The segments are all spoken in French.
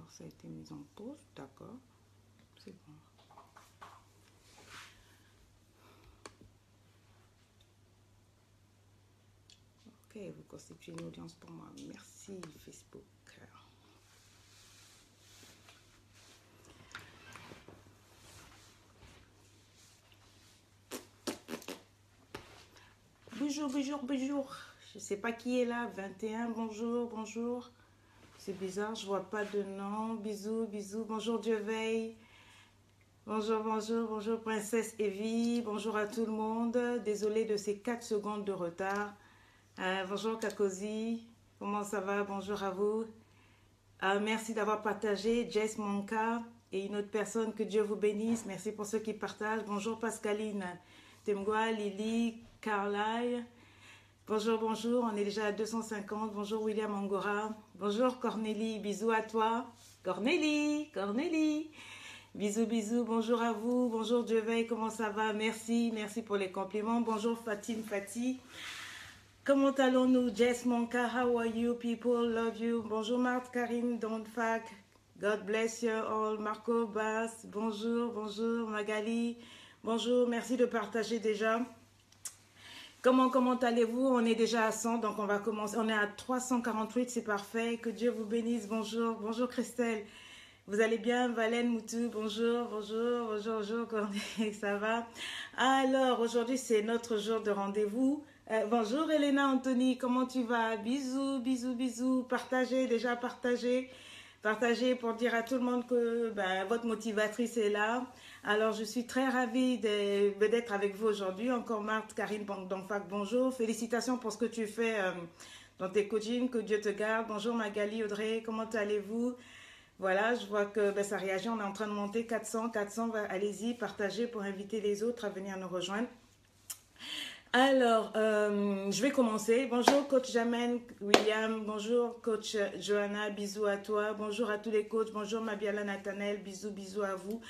ça a été mis en pause, d'accord. C'est bon. Ok, vous constituez une audience pour moi. Merci Facebook. Bonjour, bonjour, bonjour. Je ne sais pas qui est là. 21, bonjour, bonjour. C'est bizarre, je ne vois pas de nom. Bisous, bisous. Bonjour, Dieu veille. Bonjour, bonjour, bonjour, Princesse Evie. Bonjour à tout le monde. Désolée de ces 4 secondes de retard. Bonjour, Kakosi. Comment ça va? Bonjour à vous. Merci d'avoir partagé. Jess Monka et une autre personne. Que Dieu vous bénisse. Merci pour ceux qui partagent. Bonjour, Pascaline. Temgua, Lily, Carlyle. Bonjour, bonjour, on est déjà à 250. Bonjour William Angora. Bonjour Cornélie, bisous à toi. Cornélie, Cornélie. Bisous, bisous, bonjour à vous. Bonjour Dieu veille, comment ça va? Merci, merci pour les compliments. Bonjour Fatine Fati. Comment allons-nous? Jess Monka, how are you people? Love you. Bonjour Marthe, Karine, Don't Fuck. God bless you all. Marco Bass, bonjour, bonjour Magali. Bonjour, merci de partager déjà. Comment allez-vous? On est déjà à 100, donc on va commencer. On est à 348, c'est parfait. Que Dieu vous bénisse. Bonjour, bonjour Christelle. Vous allez bien? Valène Moutou, bonjour, bonjour, bonjour, bonjour, ça va? Alors, aujourd'hui, c'est notre jour de rendez-vous. Bonjour Elena Anthony, comment tu vas? Bisous, bisous, bisous. Partagez, déjà partagez. Partagez pour dire à tout le monde que votre motivatrice est là. Alors, je suis très ravie d'être avec vous aujourd'hui. Encore Marthe, Karine, Donfac, bonjour. Félicitations pour ce que tu fais dans tes coachings. Que Dieu te garde. Bonjour Magali, Audrey, comment allez-vous? Voilà, je vois que ça réagit. On est en train de monter 400. Allez-y, partagez pour inviter les autres à venir nous rejoindre. Alors, je vais commencer. Bonjour coach Jamen, William, bonjour coach Johanna, bisous à toi, bonjour à tous les coachs, bonjour Mabiala Nathanel, bisous, bisous à vous.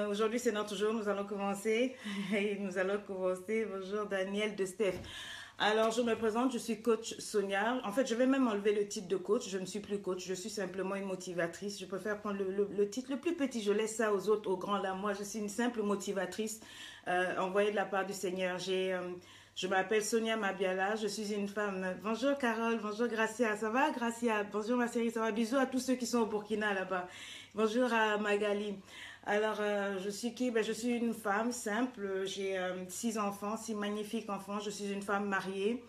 Aujourd'hui c'est notre jour, nous allons commencer. Bonjour Daniel de Steph. Alors, je me présente, je suis coach Sonia. En fait, je vais même enlever le titre de coach. Je ne suis plus coach, je suis simplement une motivatrice. Je préfère prendre le titre le plus petit. Je laisse ça aux autres, aux grands là. Moi, je suis une simple motivatrice envoyée de la part du Seigneur. Je m'appelle Sonia Mabiala, je suis une femme. Bonjour Carole, bonjour Gracia, ça va Gracia? Bonjour ma chérie, ça va? Bisous à tous ceux qui sont au Burkina là-bas. Bonjour à Magali. Alors, je suis qui? Je suis une femme simple, j'ai 6 enfants, 6 magnifiques enfants, je suis une femme mariée,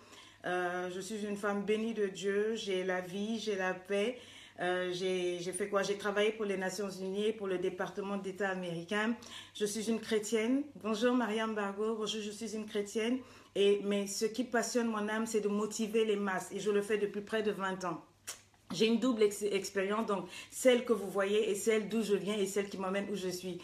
je suis une femme bénie de Dieu, j'ai la vie, j'ai la paix, j'ai fait quoi? J'ai travaillé pour les Nations Unies, pour le département d'État américain, je suis une chrétienne. Bonjour Mariam Bargo, bonjour, je suis une chrétienne, mais ce qui passionne mon âme, c'est de motiver les masses, et je le fais depuis près de 20 ans. J'ai une double expérience, donc celle que vous voyez et celle d'où je viens et celle qui m'emmène où je suis.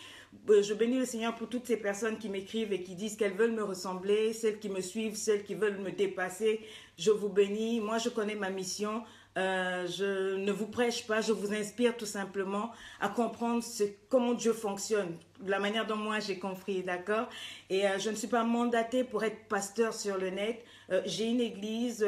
Je bénis le Seigneur pour toutes ces personnes qui m'écrivent et qui disent qu'elles veulent me ressembler, celles qui me suivent, celles qui veulent me dépasser. Je vous bénis. Moi, je connais ma mission. Je ne vous prêche pas, je vous inspire tout simplement à comprendre comment Dieu fonctionne, de la manière dont moi j'ai compris, d'accord? Et je ne suis pas mandatée pour être pasteur sur le net. J'ai une église,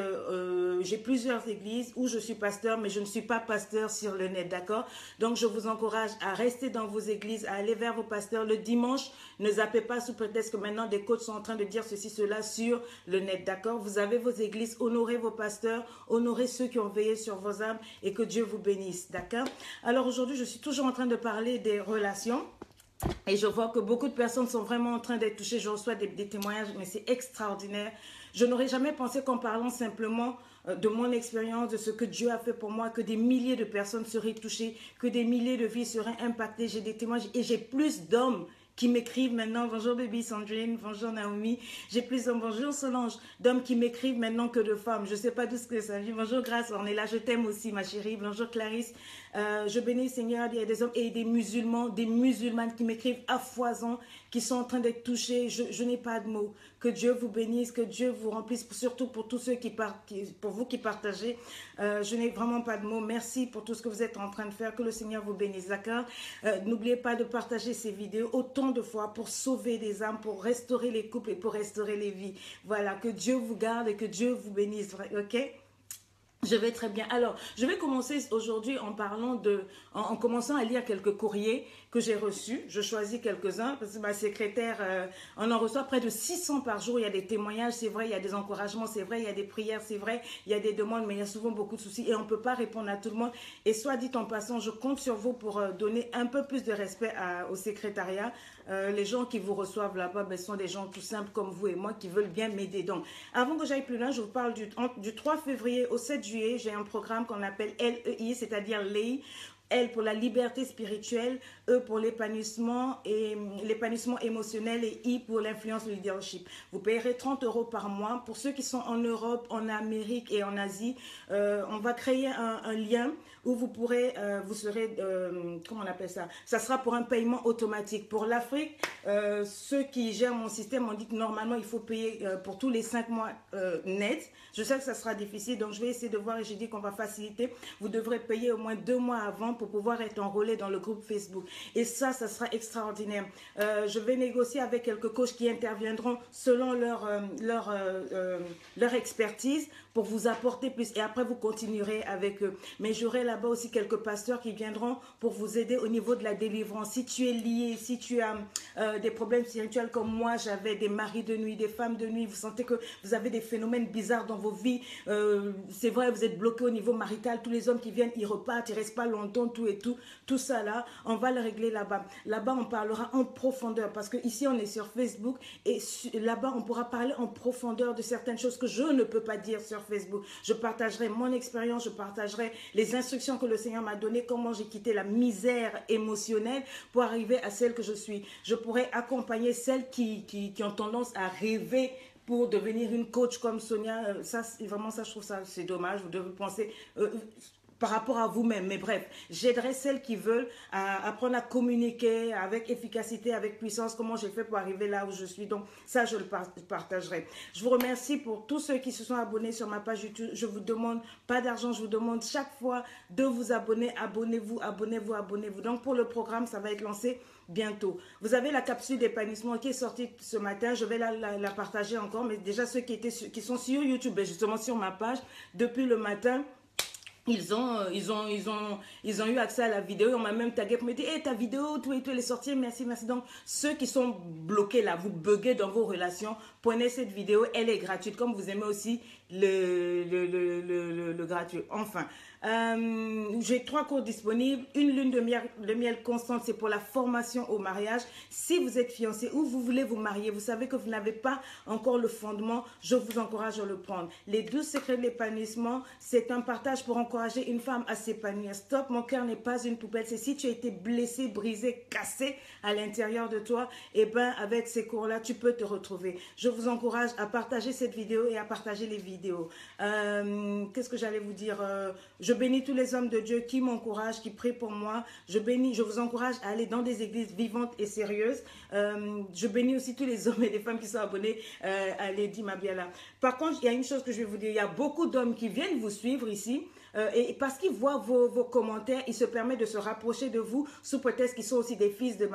j'ai plusieurs églises où je suis pasteur, mais je ne suis pas pasteur sur le net, d'accord? Donc je vous encourage à rester dans vos églises, à aller vers vos pasteurs. Le dimanche, ne zappez pas sous prétexte que maintenant des coachs sont en train de dire ceci, cela sur le net, d'accord? Vous avez vos églises, honorez vos pasteurs, honorez ceux qui ont veillé sur vos âmes et que Dieu vous bénisse, d'accord? Alors aujourd'hui, je suis toujours en train de parler des relations. Et je vois que beaucoup de personnes sont vraiment en train d'être touchées. Je reçois des témoignages, mais c'est extraordinaire. Je n'aurais jamais pensé qu'en parlant simplement de mon expérience, de ce que Dieu a fait pour moi, que des milliers de personnes seraient touchées, que des milliers de vies seraient impactées. J'ai des témoignages et j'ai plus d'hommes qui m'écrivent maintenant. Bonjour baby Sandrine, bonjour Naomi. J'ai plus d'hommes, bonjour Solange, d'hommes qui m'écrivent maintenant que de femmes. Je ne sais pas d'où ce que ça vient. Bonjour Grâce, on est là, je t'aime aussi ma chérie. Bonjour Clarisse. Je bénis le Seigneur, il y a des hommes et des musulmans, des musulmanes qui m'écrivent à foison, qui sont en train d'être touchés. Je n'ai pas de mots. Que Dieu vous bénisse, que Dieu vous remplisse, surtout pour tous ceux pour vous qui partagez. Je n'ai vraiment pas de mots. Merci pour tout ce que vous êtes en train de faire. Que le Seigneur vous bénisse, d'accord? N'oubliez pas de partager ces vidéos autant de fois pour sauver des âmes, pour restaurer les couples et pour restaurer les vies. Voilà, que Dieu vous garde et que Dieu vous bénisse, ok? Je vais très bien. Alors, je vais commencer aujourd'hui en parlant en commençant à lire quelques courriers que j'ai reçus. Je choisis quelques-uns parce que ma secrétaire, on en reçoit près de 600 par jour. Il y a des témoignages, c'est vrai, il y a des encouragements, c'est vrai, il y a des prières, c'est vrai, il y a des demandes, mais il y a souvent beaucoup de soucis et on ne peut pas répondre à tout le monde. Et soit dit en passant, je compte sur vous pour donner un peu plus de respect au secrétariat. Les gens qui vous reçoivent là-bas sont des gens tout simples comme vous et moi qui veulent bien m'aider. Donc, avant que j'aille plus loin, je vous parle du 3 février au 7 juillet. J'ai un programme qu'on appelle LEI, c'est-à-dire LEI. L pour la liberté spirituelle, E pour l'épanouissement émotionnel et I pour l'influence leadership. Vous payerez 30 € par mois. Pour ceux qui sont en Europe, en Amérique et en Asie, on va créer un lien où vous pourrez, vous serez, comment on appelle ça? Ça sera pour un paiement automatique. Pour l'Afrique, ceux qui gèrent mon système ont dit que normalement il faut payer pour tous les 5 mois net. Je sais que ça sera difficile, donc je vais essayer de voir et j'ai dit qu'on va faciliter. Vous devrez payer au moins 2 mois avant pour pouvoir être enrôlé dans le groupe Facebook. Et ça sera extraordinaire. Je vais négocier avec quelques coachs qui interviendront selon leur expertise pour vous apporter plus. Et après, vous continuerez avec eux. Mais j'aurai là-bas aussi quelques pasteurs qui viendront pour vous aider au niveau de la délivrance. Si tu es lié, si tu as des problèmes spirituels comme moi, j'avais des maris de nuit, des femmes de nuit, vous sentez que vous avez des phénomènes bizarres dans vos vies. C'est vrai, vous êtes bloqué au niveau marital. Tous les hommes qui viennent, ils repartent, ils ne restent pas longtemps, tout ça là, on va le régler là-bas. Là-bas, on parlera en profondeur parce que ici, on est sur Facebook et là-bas, on pourra parler en profondeur de certaines choses que je ne peux pas dire sur Facebook. Je partagerai mon expérience, je partagerai les instructions que le Seigneur m'a données, comment j'ai quitté la misère émotionnelle pour arriver à celle que je suis. Je pourrai accompagner celles qui ont tendance à rêver pour devenir une coach comme Sonia. Ça, vraiment, ça, je trouve ça, c'est dommage. Vous devez penser par rapport à vous-même. Mais bref, j'aiderai celles qui veulent à apprendre à communiquer avec efficacité, avec puissance, comment j'ai fait pour arriver là où je suis. Donc, ça, je le partagerai. Je vous remercie pour tous ceux qui se sont abonnés sur ma page YouTube. Je vous demande pas d'argent, je vous demande chaque fois de vous abonner. Abonnez-vous, abonnez-vous, abonnez-vous. Donc, pour le programme, ça va être lancé bientôt. Vous avez la capsule d'épanouissement qui est sortie ce matin. Je vais la partager encore. Mais déjà, ceux qui sont sur YouTube, justement sur ma page, depuis le matin, ils ont eu accès à la vidéo. On m'a même tagué pour me dire hey, ta vidéo, tout et tout, elle est sortie. Merci, merci. Donc, ceux qui sont bloqués là, vous buguez dans vos relations, prenez cette vidéo. Elle est gratuite. Comme vous aimez aussi le gratuit. Enfin, j'ai 3 cours disponibles. Une lune de miel constante, c'est pour la formation au mariage. Si vous êtes fiancé ou vous voulez vous marier, vous savez que vous n'avez pas encore le fondement, je vous encourage à le prendre. Les 12 secrets de l'épanouissement, c'est un partage pour encourager une femme à s'épanouir. Stop, mon cœur n'est pas une poubelle. C'est si tu as été blessé, brisé, cassé à l'intérieur de toi, et ben avec ces cours-là, tu peux te retrouver. Je vous encourage à partager cette vidéo et à partager les vidéos. Qu'est-ce que j'allais vous dire? Je bénis tous les hommes de Dieu qui m'encouragent, qui prient pour moi. Je vous encourage à aller dans des églises vivantes et sérieuses. Je bénis aussi tous les hommes et les femmes qui sont abonnés à Lady Mabiala. Par contre, il y a une chose que je vais vous dire. Il y a beaucoup d'hommes qui viennent vous suivre ici. Et parce qu'ils voient vos commentaires, ils se permettent de se rapprocher de vous sous prétexte qu'ils sont aussi des fils de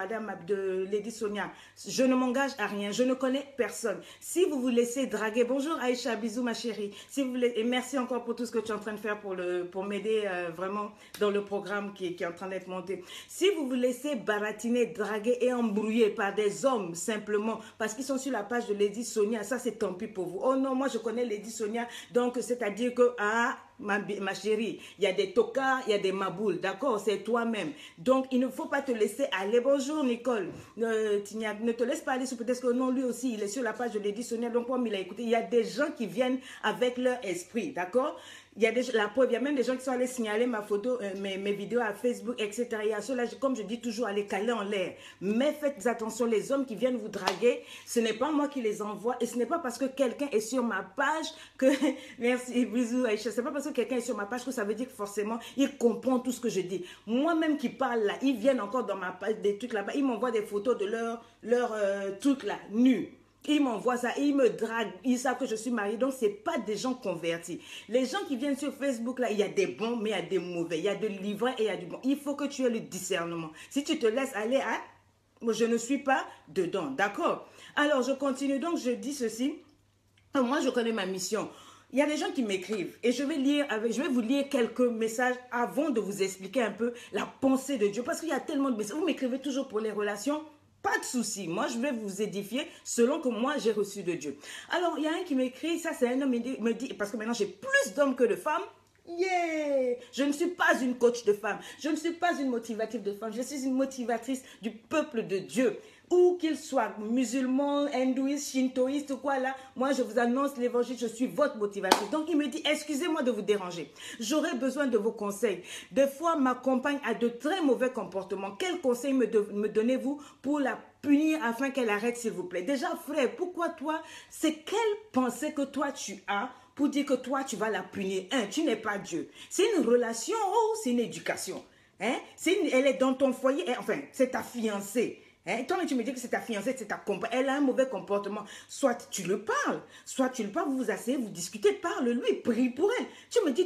de Lady Sonia. Je ne m'engage à rien, je ne connais personne. Si vous vous laissez draguer, bonjour Aïcha, bisous ma chérie. Si vous voulez, et merci encore pour tout ce que tu es en train de faire pour m'aider vraiment dans le programme qui est en train d'être monté. Si vous vous laissez baratiner, draguer et embrouiller par des hommes simplement parce qu'ils sont sur la page de Lady Sonia, ça c'est tant pis pour vous. Oh non, moi je connais Lady Sonia, donc c'est-à-dire que ma chérie, il y a des tocards, il y a des maboules, d'accord, c'est toi-même. Donc, il ne faut pas te laisser aller. Bonjour, Nicole. Tignac, ne te laisse pas aller sous peut-être que non, lui aussi, il est sur la page de Lady Sonia, donc comme il a écouté, il y a des gens qui viennent avec leur esprit, d'accord? Il y a la preuve, il y a même des gens qui sont allés signaler ma photo, mes vidéos à Facebook, etc. Il y a ceux-là, comme je dis toujours, à les caler en l'air. Mais faites attention, les hommes qui viennent vous draguer, ce n'est pas moi qui les envoie et ce n'est pas parce que quelqu'un est sur ma page que... Merci, bisous Aïcha. C'est pas parce que quelqu'un est sur ma page que ça veut dire que forcément, il comprend tout ce que je dis. Moi-même qui parle là, ils viennent encore dans ma page, des trucs là-bas, ils m'envoient des photos de leur trucs là, nus. Ils m'envoient ça, ils me draguent, ils savent que je suis mariée, donc ce n'est pas des gens convertis. Les gens qui viennent sur Facebook, là, il y a des bons, mais il y a des mauvais, il y a de l'ivraie et il y a du bon. Il faut que tu aies le discernement. Si tu te laisses aller à... Moi, je ne suis pas dedans, d'accord? Alors, je continue, donc je dis ceci. Moi, je connais ma mission. il y a des gens qui m'écrivent et je vais vous lire quelques messages avant de vous expliquer un peu la pensée de Dieu. Parce qu'il y a tellement de messages. Vous m'écrivez toujours pour les relations. Pas de souci. Moi, je vais vous édifier selon que moi, j'ai reçu de Dieu. Alors, il y a un qui m'écrit, ça c'est un homme, il me dit, parce que maintenant j'ai plus d'hommes que de femmes. Yeah! Je ne suis pas une coach de femmes. Je ne suis pas une motivatrice de femmes. Je suis une motivatrice du peuple de Dieu. Où qu'il soit, musulman, hindouiste, shintoïste ou quoi là, moi je vous annonce l'évangile, je suis votre motivatrice. Donc il me dit, excusez-moi de vous déranger. J'aurais besoin de vos conseils. Des fois, ma compagne a de très mauvais comportements. Quel conseil me donnez-vous pour la punir afin qu'elle arrête, s'il vous plaît? Déjà, frère, pourquoi toi, c'est quelle pensée que toi tu as pour dire que toi tu vas la punir? Tu n'es pas Dieu. C'est une relation ou c'est une éducation? Elle est dans ton foyer, enfin, c'est ta fiancée. Toi, tu me dis que c'est ta fiancée, c'est ta compagne, elle a un mauvais comportement. Soit tu le parles, vous vous asseyez, vous discutez, parle-lui, prie pour elle. Tu me dis,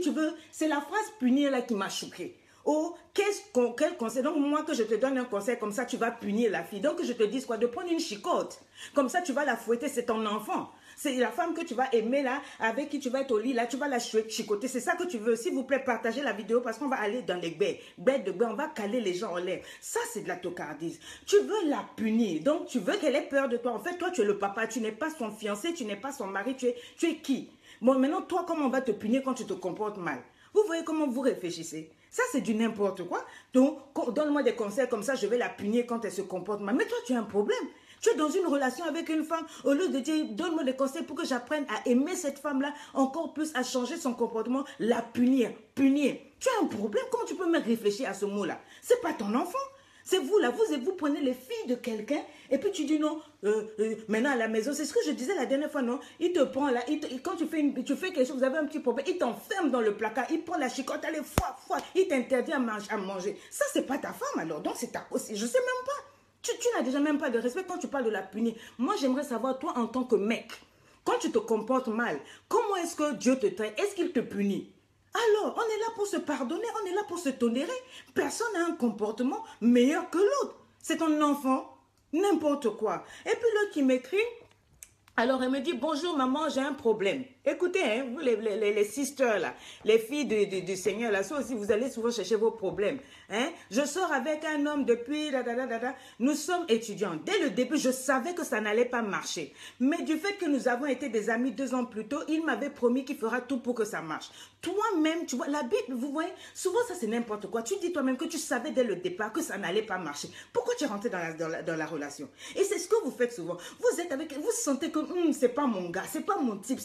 c'est la phrase punir là qui m'a choquée. Oh, quel conseil? Donc, moi, que je te donne un conseil comme ça, tu vas punir la fille. Donc, je te dis quoi? De prendre une chicotte. Comme ça, tu vas la fouetter, c'est ton enfant. C'est la femme que tu vas aimer là, avec qui tu vas être au lit là, tu vas la chicoter. C'est ça que tu veux. S'il vous plaît, partagez la vidéo parce qu'on va aller dans les bêtes de baie, on va caler les gens en l'air. Ça, c'est de la tocardise. Tu veux la punir. Donc, tu veux qu'elle ait peur de toi. En fait, toi, tu es le papa. Tu n'es pas son fiancé, tu n'es pas son mari. Tu es qui? Bon, maintenant, toi, comment on va te punir quand tu te comportes mal? Vous voyez comment vous réfléchissez? Ça, c'est du n'importe quoi. Donc, donne-moi des conseils comme ça, je vais la punir quand elle se comporte mal. Mais toi, tu as un problème. Tu es dans une relation avec une femme, au lieu de dire, donne-moi des conseils pour que j'apprenne à aimer cette femme-là, encore plus à changer son comportement, la punir. Tu as un problème, comment tu peux même réfléchir à ce mot-là? C'est pas ton enfant. C'est vous là, vous prenez les filles de quelqu'un et puis tu dis non, maintenant à la maison, c'est ce que je disais la dernière fois, non? Il te prend là, quand tu fais quelque chose, vous avez un petit problème, il t'enferme dans le placard, il prend la chicotte, allez, il t'interdit à manger. Ça, c'est pas ta femme alors, donc c'est ta aussi, je sais même pas. Tu n'as déjà même pas de respect quand tu parles de la punir. Moi, j'aimerais savoir, toi, en tant que mec, quand tu te comportes mal, comment est-ce que Dieu te traite? Est-ce qu'il te punit? Alors, on est là pour se pardonner, on est là pour se tolérer. Personne n'a un comportement meilleur que l'autre. C'est ton enfant, n'importe quoi. Et puis l'autre qui m'écrit, alors elle me dit, bonjour maman, j'ai un problème. Écoutez, hein, vous les sisters là, les filles du Seigneur là, ça aussi vous allez souvent chercher vos problèmes. Hein? Je sors avec un homme depuis, nous sommes étudiants. Dès le début, je savais que ça n'allait pas marcher. Mais du fait que nous avons été des amis 2 ans plus tôt, il m'avait promis qu'il fera tout pour que ça marche. Toi-même, tu vois, la Bible, vous voyez, souvent ça c'est n'importe quoi. Tu dis toi-même que tu savais dès le départ que ça n'allait pas marcher. Pourquoi tu es rentré dans la relation? Et c'est ce que vous faites souvent. Vous êtes avec, vous sentez que c'est pas mon gars, c'est pas mon type,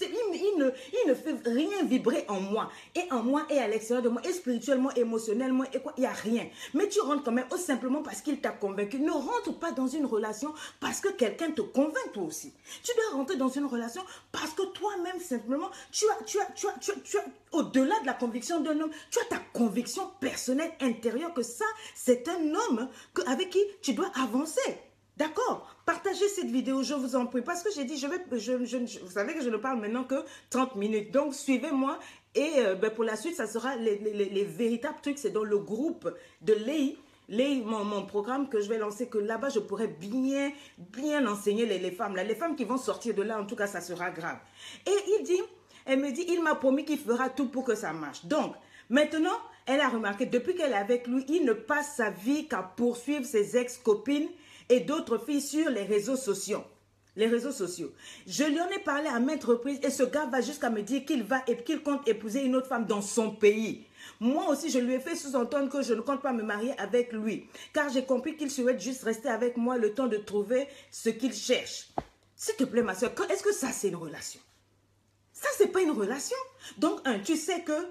il ne fait rien vibrer en moi et à l'extérieur de moi, et spirituellement, émotionnellement, et quoi, il n'y a rien. Mais tu rentres quand même, simplement parce qu'il t'a convaincu. Ne rentre pas dans une relation parce que quelqu'un te convainc toi aussi. Tu dois rentrer dans une relation parce que toi-même, simplement, tu as au-delà de la conviction d'un homme, tu as ta conviction personnelle intérieure que ça, c'est un homme avec qui tu dois avancer. D'accord? Partagez cette vidéo, je vous en prie. Parce que j'ai dit, vous savez que je ne parle maintenant que 30 minutes. Donc, suivez-moi. Et pour la suite, ça sera les véritables trucs. C'est dans le groupe de Lei, mon programme que je vais lancer. Que là-bas, je pourrais bien enseigner les femmes. Là. Les femmes qui vont sortir de là, en tout cas, ça sera grave. Et elle me dit, il m'a promis qu'il fera tout pour que ça marche. Donc, maintenant, elle a remarqué, depuis qu'elle est avec lui, il ne passe sa vie qu'à poursuivre ses ex-copines et d'autres filles sur les réseaux sociaux. Je lui en ai parlé à maintes reprises et ce gars va jusqu'à me dire qu'il compte épouser une autre femme dans son pays. Moi aussi, je lui ai fait sous-entendre que je ne compte pas me marier avec lui. Car j'ai compris qu'il souhaite juste rester avec moi le temps de trouver ce qu'il cherche. S'il te plaît, ma soeur, est-ce que ça, c'est une relation? Ça, c'est pas une relation. Donc, tu sais que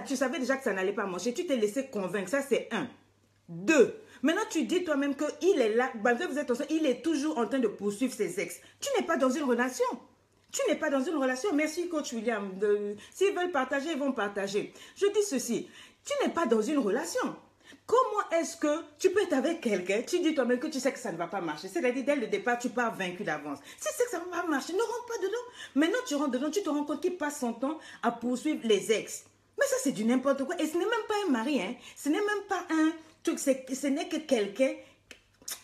tu savais déjà que ça n'allait pas marcher. Tu t'es laissé convaincre. Ça, c'est 1. 2. Maintenant, tu dis toi-même qu'il est là, malgré que vous êtes ensemble, il est toujours en train de poursuivre ses ex. Tu n'es pas dans une relation. Merci, coach William. S'ils veulent partager, ils vont partager. Je dis ceci. Tu n'es pas dans une relation. Comment est-ce que tu peux être avec quelqu'un, tu dis toi-même que tu sais que ça ne va pas marcher. C'est-à-dire, dès le départ, tu pars vaincu d'avance. Si tu sais que ça ne va pas marcher, ne rentre pas dedans. Maintenant, tu rentres dedans, tu te rends compte qu'il passe son temps à poursuivre les ex. Mais ça, c'est du n'importe quoi. Et ce n'est même pas un mari. Hein. Ce n'est même pas un... Ce n'est que quelqu'un,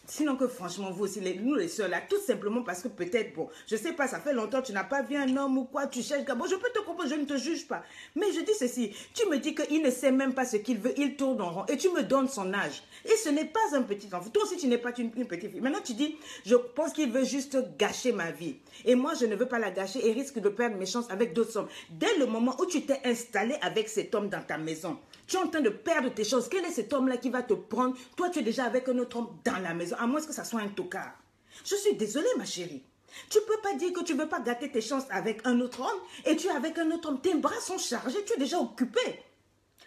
Sinon que franchement, vous aussi, nous les sœurs là, tout simplement parce que peut-être, bon, je sais pas, ça fait longtemps, tu n'as pas vu un homme ou quoi, tu cherches, bon, je peux te comprendre, je ne te juge pas. Mais je dis ceci, tu me dis qu'il ne sait même pas ce qu'il veut, il tourne en rond et tu me donnes son âge. Et ce n'est pas un petit enfant. Toi aussi, tu n'es pas une petite fille. Maintenant, tu dis, je pense qu'il veut juste gâcher ma vie. Et moi, je ne veux pas la gâcher et risque de perdre mes chances avec d'autres hommes. Dès le moment où tu t'es installé avec cet homme dans ta maison, tu es en train de perdre tes chances. Quel est cet homme-là qui va te prendre? Toi, tu es déjà avec un autre homme dans la maison, à moins que ça soit un tocard. Je suis désolée, ma chérie. Tu ne peux pas dire que tu ne veux pas gâter tes chances avec un autre homme et tu es avec un autre homme. Tes bras sont chargés, tu es déjà occupé.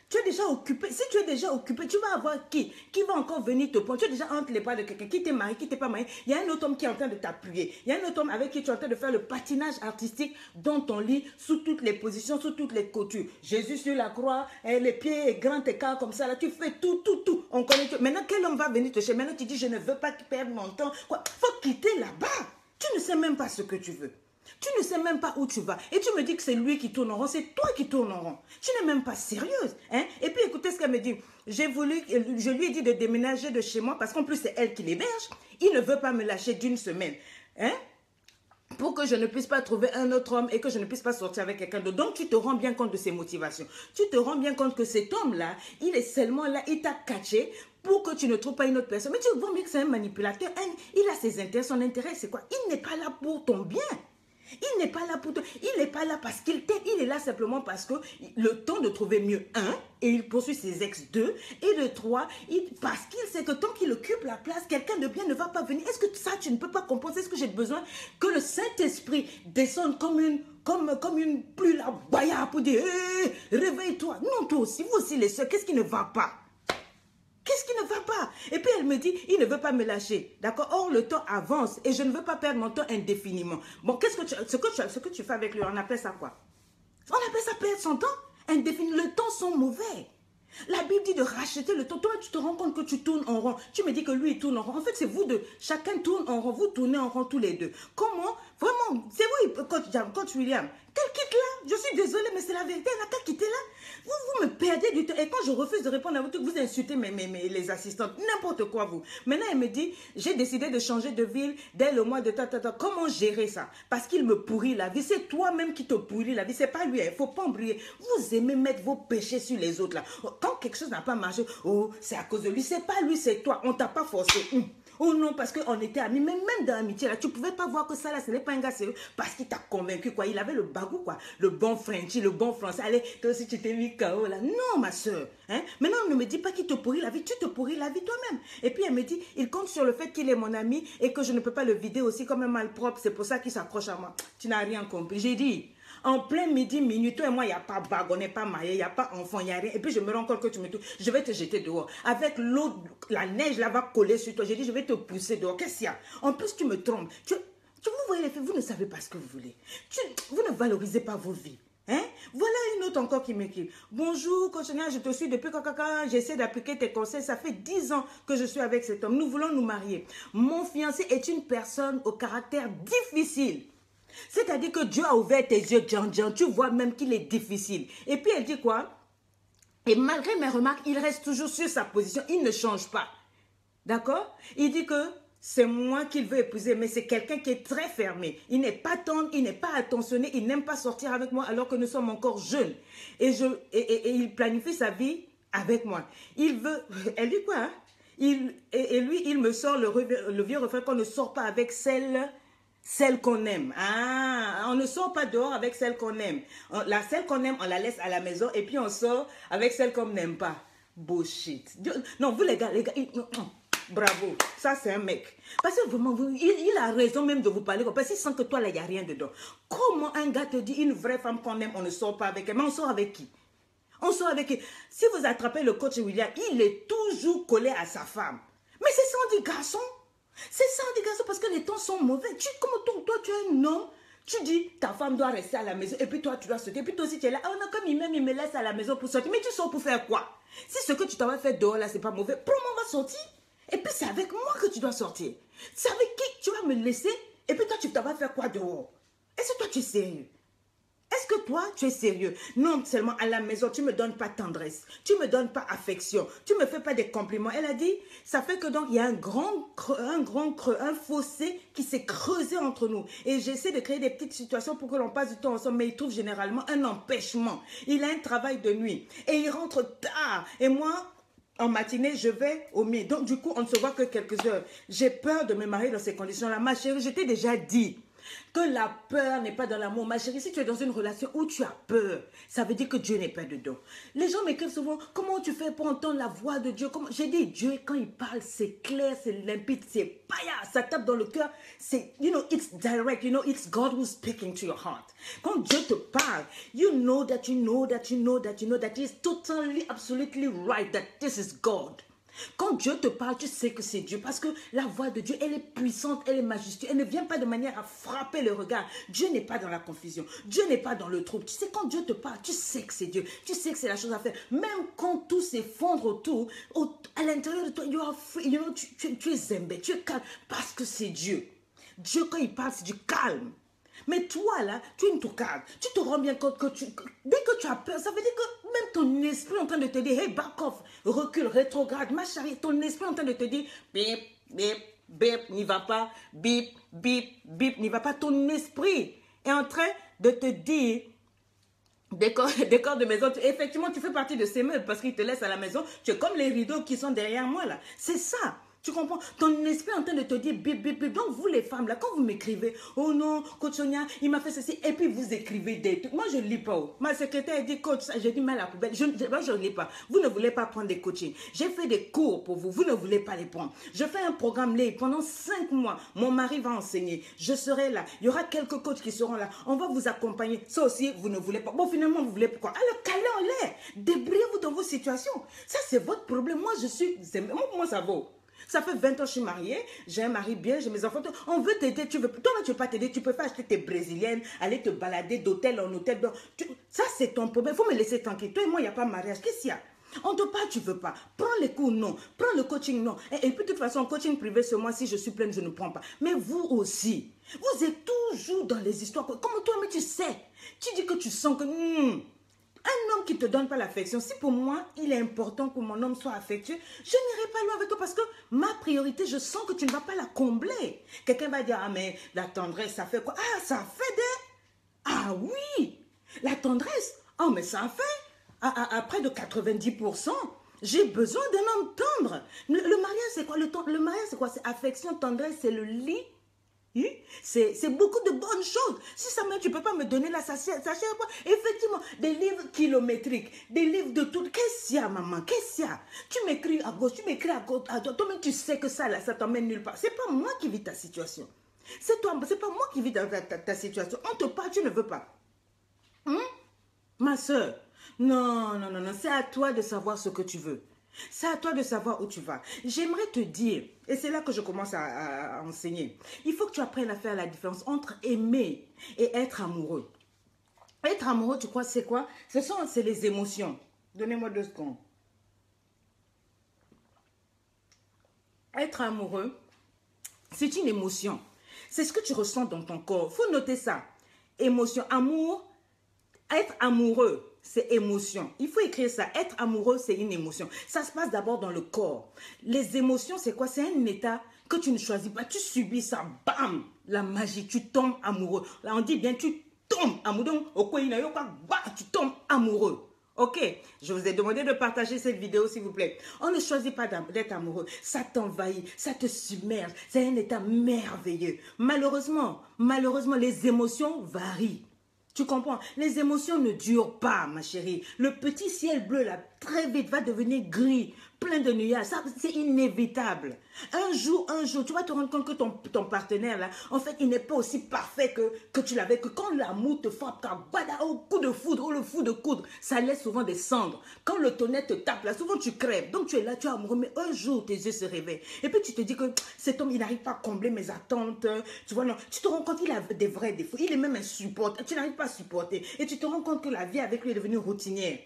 Tu es déjà occupé. Si tu es déjà occupé, tu vas avoir qui? Qui va encore venir te prendre? Tu es déjà entre les bras de quelqu'un qui t'est marié, qui t'est pas marié. Il y a un autre homme qui est en train de t'appuyer. Il y a un autre homme avec qui tu es en train de faire le patinage artistique dans ton lit, sous toutes les positions, sous toutes les coutures. Jésus sur la croix, les pieds grands écarts comme ça, là, tu fais tout. On connaît tout. Maintenant, quel homme va venir te chercher? Maintenant, tu dis, je ne veux pas perdre mon temps. Quoi? Faut quitter là-bas. Tu ne sais même pas ce que tu veux. Tu ne sais même pas où tu vas. Et tu me dis que c'est lui qui tourne en rond. C'est toi qui tourne en rond. Tu n'es même pas sérieuse. Hein? Et puis écoutez ce qu'elle me dit. Je lui ai dit de déménager de chez moi parce qu'en plus c'est elle qui l'héberge. Il ne veut pas me lâcher d'une semaine. Hein? Pour que je ne puisse pas trouver un autre homme et que je ne puisse pas sortir avec quelqu'un d'autre. Donc, tu te rends bien compte de ses motivations. Tu te rends bien compte que cet homme-là, il est seulement là, il t'a catché pour que tu ne trouves pas une autre personne. Mais tu vois bien que c'est un manipulateur. Il a ses intérêts. Son intérêt, c'est quoi? Il n'est pas là pour ton bien. Il n'est pas là pour toi. Il n'est pas là parce qu'il t'aime. Il est là simplement parce que le temps de trouver mieux, un, et il poursuit ses ex, deux, et de trois, parce qu'il sait que tant qu'il occupe la place, quelqu'un de bien ne va pas venir. Est-ce que ça, tu ne peux pas comprendre? Est-ce que j'ai besoin que le Saint-Esprit descende comme une pluie la baïa pour dire hey, réveille-toi? Non, toi aussi, vous aussi les soeurs, qu'est-ce qui ne va pas? Qu'est-ce qui ne va pas? Et puis elle me dit, il ne veut pas me lâcher. D'accord? Or, le temps avance et je ne veux pas perdre mon temps indéfiniment. Bon, ce que tu fais avec lui, on appelle ça quoi? On appelle ça perdre son temps indéfiniment. Le temps sont mauvais. La Bible dit de racheter le temps. Toi, tu te rends compte que tu tournes en rond. Tu me dis que lui, il tourne en rond. En fait, c'est vous deux. Chacun tourne en rond. Vous tournez en rond tous les deux. Comment? Vraiment, c'est vous, coach William. Qu'elle quitte là? Je suis désolée, mais c'est la vérité. Elle n'a qu'à quitter là. Vous me perdez du temps. Et quand je refuse de répondre à vous, vous insultez les assistantes. N'importe quoi, vous. Maintenant, elle me dit, j'ai décidé de changer de ville dès le mois de Comment gérer ça? Parce qu'il me pourrit la vie. C'est toi-même qui te pourrit la vie. C'est pas lui. Il ne faut pas embriller. Vous aimez mettre vos péchés sur les autres là. Quand quelque chose n'a pas marché, oh, c'est à cause de lui. C'est pas lui, c'est toi. On t'a pas forcé. Oh non, parce qu'on était amis. Mais même dans l'amitié, là, tu pouvais pas voir que ça, là, ce n'est pas un gars sérieux. Parce qu'il t'a convaincu, quoi. Il avait le bagou, quoi. Le bon Frenchie, le bon français. Allez, toi aussi, tu t'es mis KO, là. Non, ma soeur. Hein? Maintenant, ne me dis pas qu'il te pourrit la vie. Tu te pourris la vie toi-même. Et puis, elle me dit, il compte sur le fait qu'il est mon ami et que je ne peux pas le vider aussi comme un malpropre. C'est pour ça qu'il s'accroche à moi. Tu n'as rien compris. J'ai dit... En plein midi, minuit, toi et moi, il n'y a pas bague, on n'est pas mariés, il n'y a pas enfant, il n'y a rien. Et puis je me rends compte que tu me touches, je vais te jeter dehors. Avec l'eau, la neige là va coller sur toi. J'ai dit, je vais te pousser dehors. Qu'est-ce qu'il y a? En plus, tu me trompes. Vous voyez les filles, vous ne savez pas ce que vous voulez. Vous ne valorisez pas vos vies. Hein? Voilà une autre encore qui m'écrit. Bonjour, Cochonnière, je te suis depuis quand j'essaie d'appliquer tes conseils. Ça fait 10 ans que je suis avec cet homme. Nous voulons nous marier. Mon fiancé est une personne au caractère difficile. C'est-à-dire que Dieu a ouvert tes yeux, Djan, tu vois même qu'il est difficile. Et puis elle dit quoi? Et malgré mes remarques, il reste toujours sur sa position, il ne change pas. D'accord? Il dit que c'est moi qu'il veut épouser, mais c'est quelqu'un qui est très fermé. Il n'est pas tendre, il n'est pas attentionné, il n'aime pas sortir avec moi alors que nous sommes encore jeunes. Et il planifie sa vie avec moi. Il veut... Elle dit quoi? Hein? Lui, il me sort le vieux refrain qu'on ne sort pas avec celle qu'on aime. Ah, on ne sort pas dehors avec celle qu'on aime. Celle qu'on aime, on la laisse à la maison et puis on sort avec celle qu'on n'aime pas. Bullshit. Non, vous les gars, bravo. Ça, c'est un mec. Parce que vraiment, il a raison même de vous parler. Parce qu'il sent que toi, là, il n'y a rien dedans. Comment un gars te dit, une vraie femme qu'on aime, on ne sort pas avec elle. Mais on sort avec qui? On sort avec qui? Si vous attrapez le coach William, il est toujours collé à sa femme. Mais c'est ça, on dit garçon. C'est ça, des garçons, parce que les temps sont mauvais. Comme toi, tu es un homme. Tu dis, ta femme doit rester à la maison. Et puis toi, tu dois sortir. Et puis toi aussi, tu es là. Oh non, comme il me laisse à la maison pour sortir. Mais tu sors pour faire quoi? Si ce que tu t'en vas faire dehors, là, c'est pas mauvais, pour moi, on va sortir. Et puis c'est avec moi que tu dois sortir. C'est avec qui tu vas me laisser. Et puis toi, tu t'en vas faire quoi dehors? Est-ce que toi, tu es sérieux? Est-ce que toi, tu es sérieux? Non seulement à la maison, tu ne me donnes pas tendresse, tu ne me donnes pas affection, tu ne me fais pas des compliments. Elle a dit, ça fait que donc il y a un fossé qui s'est creusé entre nous. Et j'essaie de créer des petites situations pour que l'on passe du temps ensemble, mais il trouve généralement un empêchement. Il a un travail de nuit et il rentre tard. Et moi, en matinée, je vais au mieux. Donc, du coup, on ne se voit que quelques heures. J'ai peur de me marier dans ces conditions-là. Ma chérie, je t'ai déjà dit que la peur n'est pas dans l'amour. Ma chérie, si tu es dans une relation où tu as peur, ça veut dire que Dieu n'est pas dedans. Les gens m'écrivent souvent, comment tu fais pour entendre la voix de Dieu? J'ai dit, Dieu, quand il parle, c'est clair, c'est limpide, c'est paya, ça tape dans le cœur. C'est, it's direct, it's God who's speaking to your heart. Quand Dieu te parle, you know that it's totally, absolutely right, that this is God. Quand Dieu te parle, tu sais que c'est Dieu. Parce que la voix de Dieu, elle est puissante, elle est majestueuse. Elle ne vient pas de manière à frapper le regard. Dieu n'est pas dans la confusion. Dieu n'est pas dans le trouble. Tu sais, quand Dieu te parle, tu sais que c'est Dieu. Tu sais que c'est la chose à faire. Même quand tout s'effondre autour, à l'intérieur de toi, tu es zembé, tu es calme. Parce que c'est Dieu. Dieu, quand il parle, c'est du calme. Mais toi, là, tu es une toucade. Tu te rends bien compte que dès que tu as peur, ça veut dire que même ton esprit est en train de te dire, hey, back off, recule, rétrograde, ma chérie, ton esprit est en train de te dire, bip, bip, bip, n'y va pas, bip, bip, bip, n'y va pas. Ton esprit est en train de te dire, décor de maison, effectivement, tu fais partie de ces meubles parce qu'ils te laissent à la maison. Tu es comme les rideaux qui sont derrière moi, là. C'est ça. Tu comprends? Ton esprit est en train de te dire bip, bip, bip. Donc, vous les femmes, là, quand vous m'écrivez, oh non, coach Sonia, il m'a fait ceci, et puis vous écrivez des trucs. Moi, je ne lis pas. Ma secrétaire dit, coach, j'ai dit, mais à la poubelle. Moi, je ne lis pas. Vous ne voulez pas prendre des coachings. J'ai fait des cours pour vous. Vous ne voulez pas les prendre. Je fais un programme là pendant 5 mois. Mon mari va enseigner. Je serai là. Il y aura quelques coachs qui seront là. On va vous accompagner. Ça aussi, vous ne voulez pas. Bon, finalement, vous voulez pourquoi? Alors, calez en l'air. Débrouillez-vous dans vos situations. Ça, c'est votre problème. Moi, moi, ça vaut. Ça fait 20 ans que je suis mariée, j'ai un mari bien, j'ai mes enfants. On veut t'aider, toi là tu ne veux pas t'aider, tu peux pas acheter tes brésiliennes, aller te balader d'hôtel en hôtel. Ça c'est ton problème, il faut me laisser tranquille. Toi et moi, il n'y a pas de mariage, qu'est-ce qu'il y a? On te parle, tu ne veux pas. Prends les cours, non. Prends le coaching, non. Et puis de toute façon, coaching privé, ce mois-ci, je suis pleine, je ne prends pas. Mais vous aussi, vous êtes toujours dans les histoires. Comme toi, mais tu sais, tu dis que tu sens que... Un homme qui ne te donne pas l'affection, si pour moi, il est important que mon homme soit affectueux, je n'irai pas loin avec toi parce que ma priorité, je sens que tu ne vas pas la combler. Quelqu'un va dire, ah mais la tendresse, ça fait quoi? Ah, ça fait des... Ah oui, la tendresse, oh mais ça fait à près de 90%. J'ai besoin d'un homme tendre. Le mariage, c'est quoi? Le mariage, c'est quoi? C'est affection, tendresse, c'est le lit. C'est beaucoup de bonnes choses. Si ça tu ne peux pas me donner là, ça sert pas. Effectivement, des livres kilométriques, des livres de tout. Qu'est-ce qu'il y a, maman? Qu'est-ce qu'il y a? Tu m'écris à gauche, tu m'écris à gauche, à droite. Toi-même, tu sais que ça, là, ça t'emmène nulle part. C'est pas moi qui vis ta situation. C'est toi, c'est pas moi qui vis ta situation. On te parle, tu ne veux pas. Ma soeur, non, c'est à toi de savoir ce que tu veux. C'est à toi de savoir où tu vas. J'aimerais te dire, et c'est là que je commence à enseigner, il faut que tu apprennes à faire la différence entre aimer et être amoureux. Être amoureux, tu crois, c'est quoi? C'est les émotions. Donnez-moi 2 secondes. Être amoureux, c'est une émotion. C'est ce que tu ressens dans ton corps. Il faut noter ça. Émotion, amour, être amoureux. C'est émotion. Il faut écrire ça. Être amoureux, c'est une émotion. Ça se passe d'abord dans le corps. Les émotions, c'est quoi? C'est un état que tu ne choisis pas. Tu subis ça. Bam! La magie. Tu tombes amoureux. Là, on dit bien, tu tombes amoureux. Tu tombes amoureux. Ok, je vous ai demandé de partager cette vidéo, s'il vous plaît. On ne choisit pas d'être amoureux. Ça t'envahit, ça te submerge. C'est un état merveilleux. Malheureusement, les émotions varient. Tu comprends? Les émotions ne durent pas, ma chérie. Le petit ciel bleu, là, très vite, va devenir gris, plein de nuages. Ça, c'est inévitable. Un jour, tu vas te rendre compte que ton partenaire, là, en fait, il n'est pas aussi parfait que tu l'avais. Que quand l'amour te frappe, au coup de foudre, ou le fou de coudre, ça laisse souvent des cendres. Quand le tonnerre te tape, là, souvent tu crèves. Donc, tu es là, tu es amoureux, mais un jour, tes yeux se réveillent. Et puis, tu te dis que cet homme, il n'arrive pas à combler mes attentes. Tu vois, non. Tu te rends compte qu'il a des vrais défauts. Il est même insupportable. Tu n'arrives pas à supporter. Et tu te rends compte que la vie avec lui est devenue routinière.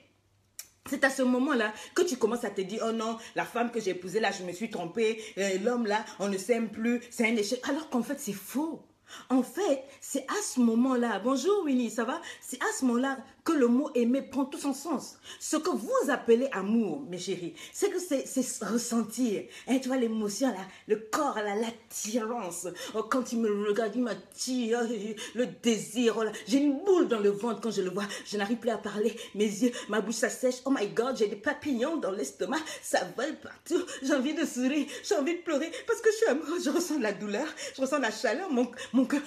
C'est à ce moment-là que tu commences à te dire, oh non, la femme que j'ai épousée là, je me suis trompée, l'homme là, on ne s'aime plus, c'est un échec. Alors qu'en fait, c'est faux. En fait, c'est à ce moment-là, bonjour Winnie, ça va? C'est à ce moment-là que le mot aimer prend tout son sens. Ce que vous appelez amour, mes chéris, c'est que c'est ressentir. Hein, tu vois, l'émotion, là, le corps, l'attirance. Oh, quand il me regarde, il m'attire, le désir. Oh, j'ai une boule dans le ventre quand je le vois. Je n'arrive plus à parler. Mes yeux, ma bouche s'assèche. Oh my God, j'ai des papillons dans l'estomac. Ça vole partout. J'ai envie de sourire, j'ai envie de pleurer parce que je suis amoureuse. Je ressens la douleur, je ressens la chaleur. Mon cœur,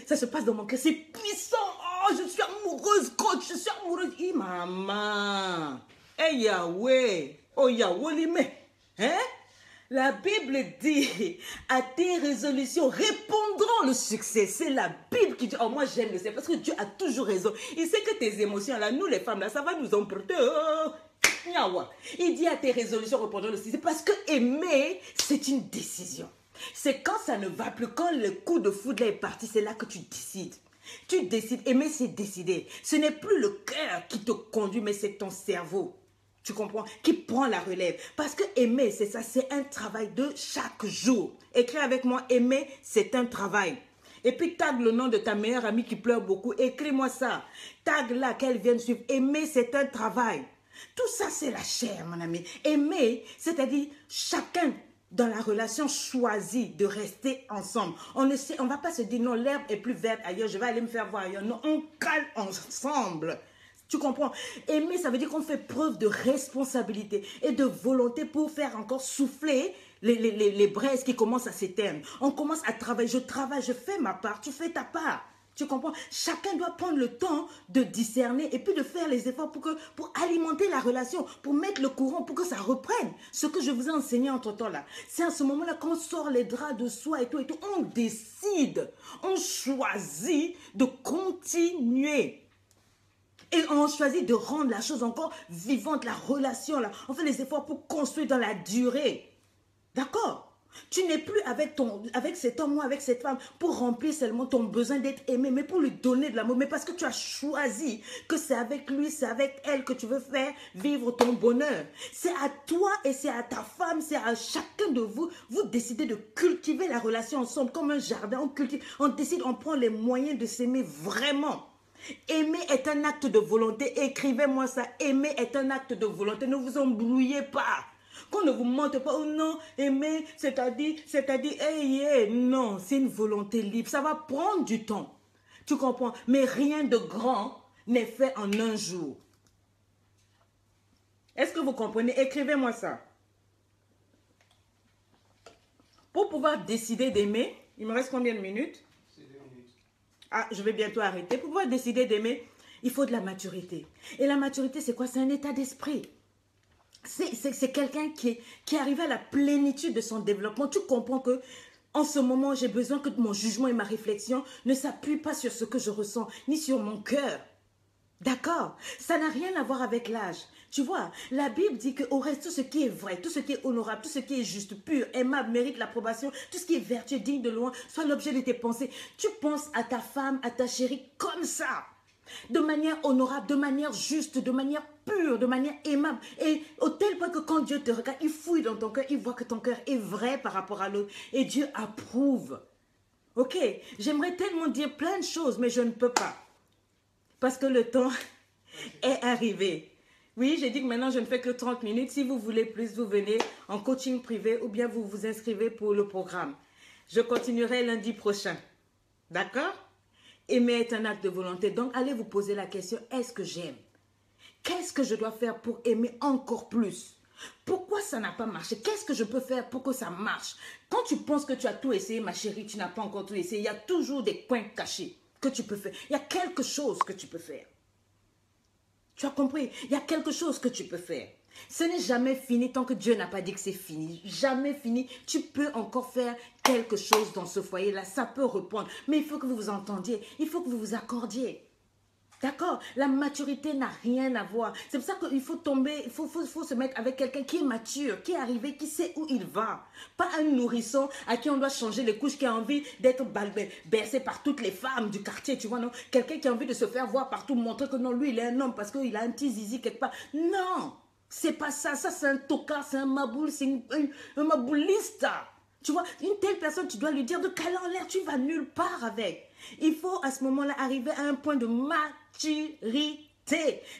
ça se passe dans mon cœur. C'est puissant. Oh, je suis amoureuse, coach. Je suis amoureuse. Maman. Hey Yahweh. Oh Yahweh, hein? La Bible dit, à tes résolutions répondront le succès. C'est la Bible qui dit, oh moi j'aime le Seigneur parce que Dieu a toujours raison. Il sait que tes émotions là, nous les femmes là, ça va nous emporter. Oh. Il dit à tes résolutions répondront le succès parce que aimer, c'est une décision. C'est quand ça ne va plus, quand le coup de foudre est parti, c'est là que tu décides. Tu décides, aimer c'est décider. Ce n'est plus le cœur qui te conduit, mais c'est ton cerveau. Tu comprends? Qui prend la relève. Parce que aimer, c'est ça, c'est un travail de chaque jour. Écris avec moi, aimer, c'est un travail. Et puis tag le nom de ta meilleure amie qui pleure beaucoup. Écris-moi ça. Tag là qu'elle vienne suivre. Aimer, c'est un travail. Tout ça, c'est la chair, mon ami. Aimer, c'est-à-dire chacun dans la relation choisit de rester ensemble. On ne va pas se dire non, l'herbe est plus verte ailleurs, je vais aller me faire voir ailleurs. Non, on cale ensemble. Tu comprends? Aimer, ça veut dire qu'on fait preuve de responsabilité et de volonté pour faire encore souffler les braises qui commencent à s'éteindre. On commence à travailler, je fais ma part, tu fais ta part. Tu comprends? Chacun doit prendre le temps de discerner et puis de faire les efforts pour alimenter la relation, pour mettre le courant, pour que ça reprenne. Ce que je vous ai enseigné entre-temps là, c'est à ce moment-là qu'on sort les draps de soie et tout, on décide, on choisit de continuer. Et on choisit de rendre la chose encore vivante, la relation là. On fait les efforts pour construire dans la durée. D'accord? Tu n'es plus avec cet homme ou avec cette femme pour remplir seulement ton besoin d'être aimé, mais pour lui donner de l'amour. Mais parce que tu as choisi que c'est avec lui, c'est avec elle que tu veux faire vivre ton bonheur. C'est à toi et c'est à ta femme, c'est à chacun de vous. Vous décidez de cultiver la relation ensemble comme un jardin. On cultive, on décide, on prend les moyens de s'aimer vraiment. Aimer est un acte de volonté. Écrivez-moi ça. Aimer est un acte de volonté. Ne vous embrouillez pas. Qu'on ne vous mente pas. Oh non, aimer, c'est-à-dire, hey, non, c'est une volonté libre. Ça va prendre du temps. Tu comprends? Mais rien de grand n'est fait en un jour. Est-ce que vous comprenez? Écrivez-moi ça. Pour pouvoir décider d'aimer, il me reste combien de minutes? Ah, je vais bientôt arrêter. Pour pouvoir décider d'aimer, il faut de la maturité. Et la maturité, c'est quoi? C'est un état d'esprit. C'est quelqu'un qui est arrivé à la plénitude de son développement. Tu comprends que en ce moment, j'ai besoin que mon jugement et ma réflexion ne s'appuient pas sur ce que je ressens, ni sur mon cœur. D'accord? Ça n'a rien à voir avec l'âge. Tu vois, la Bible dit qu'au reste, tout ce qui est vrai, tout ce qui est honorable, tout ce qui est juste, pur, aimable, mérite l'approbation, tout ce qui est vertueux, digne de louange, soit l'objet de tes pensées. Tu penses à ta femme, à ta chérie comme ça. De manière honorable, de manière juste, de manière pure, de manière aimable. Et au tel point que quand Dieu te regarde, il fouille dans ton cœur, il voit que ton cœur est vrai par rapport à l'autre. Et Dieu approuve. Ok, j'aimerais tellement dire plein de choses, mais je ne peux pas. Parce que le temps est arrivé. Oui, j'ai dit que maintenant, je ne fais que 30 minutes. Si vous voulez plus, vous venez en coaching privé ou bien vous vous inscrivez pour le programme. Je continuerai lundi prochain. D'accord? Aimer est un acte de volonté. Donc, allez vous poser la question, est-ce que j'aime? Qu'est-ce que je dois faire pour aimer encore plus? Pourquoi ça n'a pas marché? Qu'est-ce que je peux faire pour que ça marche? Quand tu penses que tu as tout essayé, ma chérie, tu n'as pas encore tout essayé. Il y a toujours des coins cachés que tu peux faire. Il y a quelque chose que tu peux faire. Tu as compris? Il y a quelque chose que tu peux faire. Ce n'est jamais fini tant que Dieu n'a pas dit que c'est fini. Jamais fini. Tu peux encore faire quelque chose dans ce foyer-là. Ça peut reprendre. Mais il faut que vous vous entendiez. Il faut que vous vous accordiez. D'accord? La maturité n'a rien à voir. C'est pour ça qu'il faut tomber, il faut se mettre avec quelqu'un qui est mature, qui est arrivé, qui sait où il va. Pas un nourrisson à qui on doit changer les couches, qui a envie d'être bercé par toutes les femmes du quartier, tu vois, non? Quelqu'un qui a envie de se faire voir partout, montrer que non, lui, il est un homme parce qu'il a un petit zizi quelque part. Non! C'est pas ça. Ça, c'est un tocard, c'est un maboule, c'est un mabouliste. Tu vois, une telle personne, tu dois lui dire de caler en l'air, tu vas nulle part avec. Il faut à ce moment-là arriver à un point de maturité.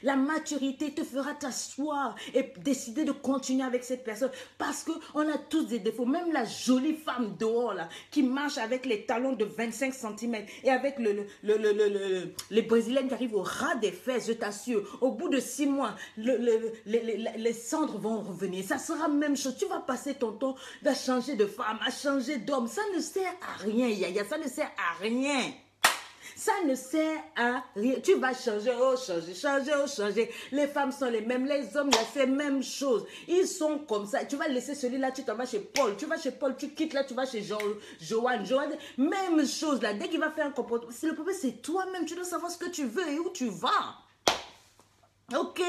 La maturité te fera t'asseoir et décider de continuer avec cette personne parce qu'on a tous des défauts. Même la jolie femme dehors là, qui marche avec les talons de 25 cm et avec les brésiliennes qui arrivent au ras des fesses, je t'assure, au bout de 6 mois, les cendres vont revenir. Ça sera la même chose. Tu vas passer ton temps à changer de femme, à changer d'homme. Ça ne sert à rien, Yaya. Ça ne sert à rien. Ça ne sert à rien. Tu vas changer, oh changer, changer, oh changer. Les femmes sont les mêmes, les hommes, il y a ces mêmes choses. Ils sont comme ça. Tu vas laisser celui-là, tu t'en vas chez Paul. Tu vas chez Paul, tu quittes là, tu vas chez Joanne. Joanne, même chose là. Dès qu'il va faire un comportement, le problème c'est toi-même. Tu dois savoir ce que tu veux et où tu vas. Ok?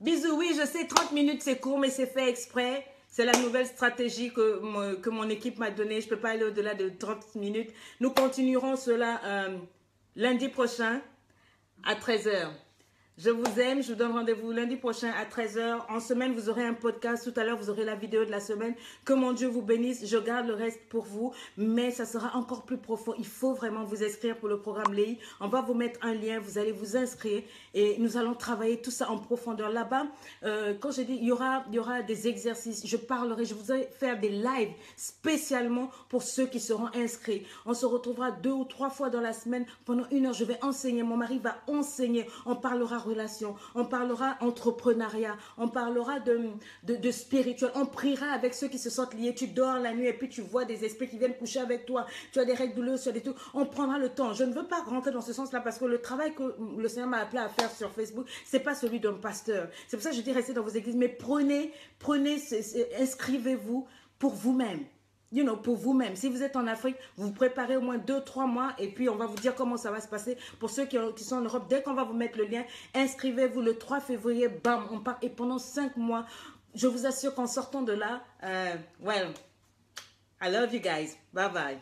Bisous, oui, je sais, 30 minutes c'est court, mais c'est fait exprès. C'est la nouvelle stratégie que mon équipe m'a donnée. Je ne peux pas aller au-delà de 30 minutes. Nous continuerons cela lundi prochain à 13 h. Je vous aime. Je vous donne rendez-vous lundi prochain à 13 h. En semaine, vous aurez un podcast. Tout à l'heure, vous aurez la vidéo de la semaine. Que mon Dieu vous bénisse. Je garde le reste pour vous. Mais ça sera encore plus profond. Il faut vraiment vous inscrire pour le programme Léi. On va vous mettre un lien. Vous allez vous inscrire. Et nous allons travailler tout ça en profondeur. Là-bas, quand je dis, il y aura des exercices. Je parlerai. Je vous vais faire des lives spécialement pour ceux qui seront inscrits. On se retrouvera 2 ou 3 fois dans la semaine. Pendant 1 heure, je vais enseigner. Mon mari va enseigner. On parlera relation, on parlera entrepreneuriat, on parlera de spirituel, on priera avec ceux qui se sentent liés. Tu dors la nuit et puis tu vois des esprits qui viennent coucher avec toi, tu as des règles douloureuses, tu as des trucs, on prendra le temps. Je ne veux pas rentrer dans ce sens-là parce que le travail que le Seigneur m'a appelé à faire sur Facebook, c'est pas celui d'un pasteur. C'est pour ça que je dis restez dans vos églises, mais prenez, inscrivez-vous pour vous-même. Pour vous-même. Si vous êtes en Afrique, vous préparez au moins 2-3 mois et puis on va vous dire comment ça va se passer. Pour ceux qui sont en Europe, dès qu'on va vous mettre le lien, inscrivez-vous le 3 février, bam, on part. Et pendant 5 mois, je vous assure qu'en sortant de là, well, I love you guys. Bye bye.